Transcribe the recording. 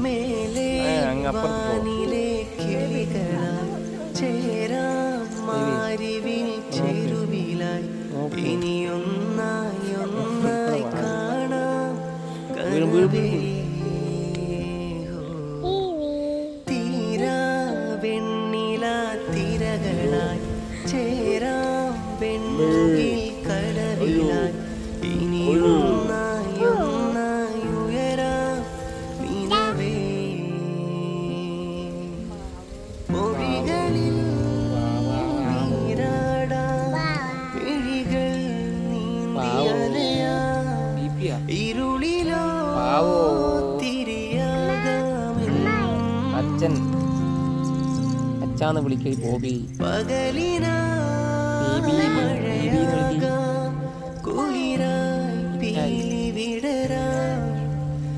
മേലെ വാനിലെ കിളികളായി ചേരാം മാരിവിൽ ചെരുവിലായി ഇനിയൊന്നായി ഒന്നായി കാണാം കനവേ തീരാ വെണ്ണില തിരകളായി ചേരാം വെണ്ണുകിൽ കടവിലായി ഇനിയൊന്നായി ഒന്നായി ഉയരാം നിലവേ മൊഴികളിൽ നീരാടാം മിഴികൾ നീന്തിയലയാം ഇരുളിലോ തിരിയാകാമെന്നും അച്ഛാന്ന് വിളിക്കൽ ബോബി പകലിനായി മഴയാകാം കുളിരായി